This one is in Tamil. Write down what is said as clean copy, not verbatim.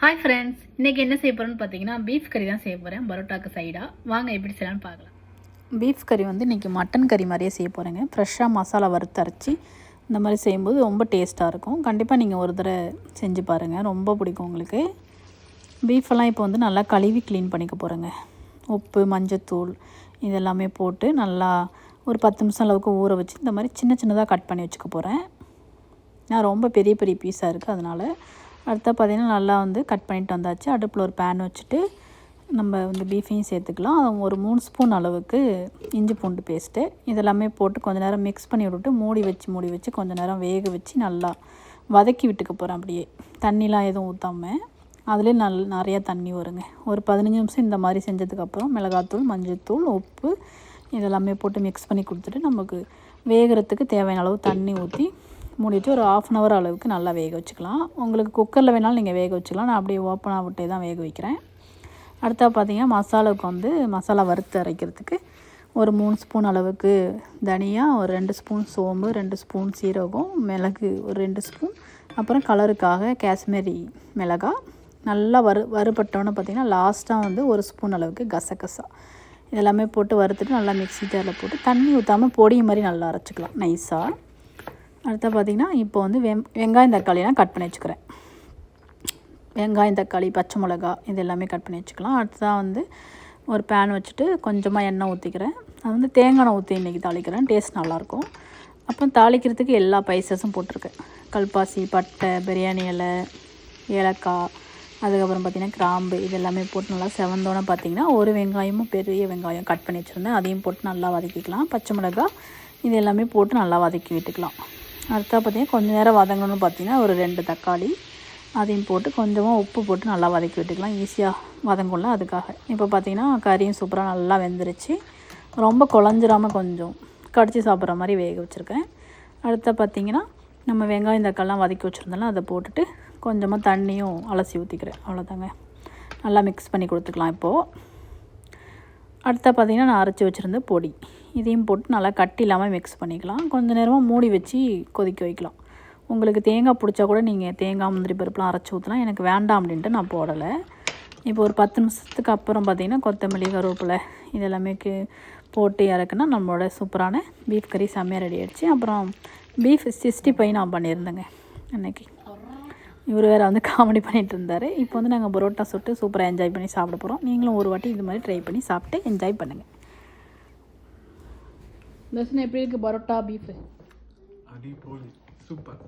ஹாய் ஃப்ரெண்ட்ஸ், இன்றைக்கி என்ன செய்ய போகிறோன்னு பார்த்தீங்கன்னா பீஃப் கறி தான் செய்ய போகிறேன். பரோட்டாக்கு சைடாக வாங்க எப்படி செய்யலான்னு பார்க்கலாம். பீஃப் கறி வந்து இன்றைக்கி மட்டன் கறி மாதிரியே செய்ய போகிறேங்க. ஃப்ரெஷ்ஷாக மசாலா வறுத்தரைச்சி இந்த மாதிரி செய்யும்போது ரொம்ப டேஸ்ட்டாக இருக்கும். கண்டிப்பாக நீங்கள் ஒரு தடவை செஞ்சு பாருங்கள், ரொம்ப பிடிக்கும் உங்களுக்கு. பீஃபெல்லாம் இப்போ வந்து நல்லா கழுவி க்ளீன் பண்ணிக்க போகிறேங்க. உப்பு, மஞ்சத்தூள் இதெல்லாமே போட்டு நல்லா ஒரு 10 நிமிஷம் அளவுக்கு ஊற வச்சு இந்த மாதிரி சின்ன சின்னதாக கட் பண்ணி வச்சுக்க போகிறேன். நான் ரொம்ப பெரிய பெரிய பீஸாக இருக்குது, அதனால் அடுத்த பார்த்திங்கன்னா நல்லா வந்து கட் பண்ணிட்டு வந்தாச்சு. அடுப்பில் ஒரு பேன் வச்சுட்டு நம்ம வந்து பீஃபையும் சேர்த்துக்கலாம். ஒரு 3 ஸ்பூன் அளவுக்கு இஞ்சி பூண்டு பேஸ்ட்டு இதெல்லாமே போட்டு கொஞ்சம் நேரம் மிக்ஸ் பண்ணி விட்டுட்டு மூடி வச்சு கொஞ்சம் நேரம் வேக வச்சு நல்லா வதக்கி விட்டுக்க போகிறேன். அப்படியே தண்ணிலாம் எதுவும் ஊற்றாமல் அதிலே நிறையா தண்ணி வருங்க. ஒரு 15 நிமிஷம் இந்த மாதிரி செஞ்சதுக்கப்புறம் மிளகாத்தூள், மஞ்சள்தூள், உப்பு இதெல்லாமே போட்டு மிக்ஸ் பண்ணி கொடுத்துட்டு நமக்கு வேகிறதுக்கு தேவையான அளவு தண்ணி ஊற்றி மூடிட்டு ஒரு 1/2 hour அளவுக்கு நல்லா வேக வச்சுக்கலாம். உங்களுக்கு குக்கரில் வேணாலும் நீங்கள் வேக வச்சுக்கலாம். நான் அப்படியே ஓப்பனாக விட்டே தான் வேக வைக்கிறேன். அடுத்தா பார்த்திங்கன்னா மசாலாவுக்கு வந்து மசாலா வறுத்து அரைக்கிறதுக்கு ஒரு 3 ஸ்பூன் அளவுக்கு தனியா, ஒரு 2 ஸ்பூன் சோம்பு, 2 ஸ்பூன் சீரகம், மிளகு ஒரு 2 ஸ்பூன், அப்புறம் கலருக்காக காஷ்மீரி மிளகாய் நல்லா வறுபட்டோன்னு பார்த்திங்கன்னா லாஸ்ட்டாக வந்து 1 ஸ்பூன் அளவுக்கு கசகசா இதெல்லாமே போட்டு வறுத்துட்டு நல்லா மிக்ஸி ஜாரில் போட்டு தண்ணி ஊற்றாமல் பொடி மாதிரி நல்லா அரைச்சிக்கலாம் நைஸாக. அடுத்து பார்த்திங்கன்னா இப்போ வந்து வெங்காயம் தக்காளிலாம் கட் பண்ணி வச்சுக்கிறேன். வெங்காயம், தக்காளி, பச்சை மிளகா இது எல்லாமே கட் பண்ணி வச்சுக்கலாம். அடுத்ததான் வந்து ஒரு பேன் வச்சுட்டு கொஞ்சமாக எண்ணெய் ஊற்றிக்கிறேன். அது வந்து தேங்காய் எண்ணெய் ஊற்றி இன்றைக்கி தாளிக்கிறேன், டேஸ்ட் நல்லாயிருக்கும். அப்புறம் தாளிக்கிறதுக்கு எல்லா ஸ்பைசஸும் போட்டிருக்கேன். கல்பாசி, பட்டை, பிரியாணி இலை, ஏலக்காய், அதுக்கப்புறம் பார்த்திங்கன்னா கிராம்பு இது எல்லாமே போட்டு நல்லா செவந்தோன்னே பார்த்திங்கன்னா ஒரு வெங்காயமும் பெரிய வெங்காயம் கட் பண்ணி வச்சுருந்தேன், அதையும் போட்டு நல்லா வதக்கிக்கலாம். பச்சை மிளகா இது எல்லாமே போட்டு நல்லா வதக்கி விட்டுக்கலாம். அடுத்தா பார்த்திங்கன்னா கொஞ்சம் நேரம் வதங்கணும்னு பார்த்திங்கன்னா ஒரு 2 தக்காளி அதையும் போட்டு கொஞ்சமாக உப்பு போட்டு நல்லா வதக்கி விட்டுக்கலாம், ஈஸியாக வதங்கும்ல அதுக்காக. இப்போ பார்த்திங்கன்னா கறியும் சூப்பராக நல்லா வெந்துருச்சு. ரொம்ப குழஞ்சிராமல் கொஞ்சம் கடிச்சு சாப்பிட்ற மாதிரி வேக வச்சுருக்கேன். அடுத்த பார்த்திங்கன்னா நம்ம வெங்காயம் தக்காளிலாம் வதக்கி வச்சுருந்தோம்ல அதை போட்டுட்டு கொஞ்சமாக தண்ணியும் அலசி ஊற்றிக்கிறேன். அவ்வளோதாங்க, நல்லா மிக்ஸ் பண்ணி கொடுத்துக்கலாம். இப்போது அடுத்த பார்த்திங்கன்னா நான் அரைச்சி வச்சுருந்த பொடி இதையும் போட்டு நல்லா கட்டி இல்லாமல் மிக்ஸ் பண்ணிக்கலாம். கொஞ்சம் நேரமாக மூடி வச்சு கொதிக்க வைக்கலாம். உங்களுக்கு தேங்காய் பிடிச்சா கூட நீங்கள் தேங்காய், முந்திரி பருப்புலாம் அரைச்சி ஊற்றலாம். எனக்கு வேண்டாம் அப்படின்ட்டு நான் போடலை. இப்போ ஒரு 10 நிமிஷத்துக்கு அப்புறம் பார்த்திங்கன்னா கொத்தமல்லி, கருவேப்பிலை இதெல்லாமே போட்டு இறக்குனா நம்மளோட சூப்பரான பீஃப் கறி செம்மையாக ரெடி ஆகிடுச்சு. அப்புறம் பீஃப் 65 நான் பண்ணியிருந்தேங்க அன்றைக்கி. இவர் வேறு வந்து காமெடி பண்ணிகிட்டு இருந்தார். இப்போ வந்து நாங்கள் பரோட்டா சுட்டு சூப்பராக என்ஜாய் பண்ணி சாப்பிட போகிறோம். நீங்களும் ஒரு வாட்டி இது மாதிரி ட்ரை பண்ணி சாப்பிட்டு என்ஜாய் பண்ணுங்கள். தர்ஷன் எப்படி இருக்குது பரோட்டா பீஃபு? அடி போலி, சூப்பர்.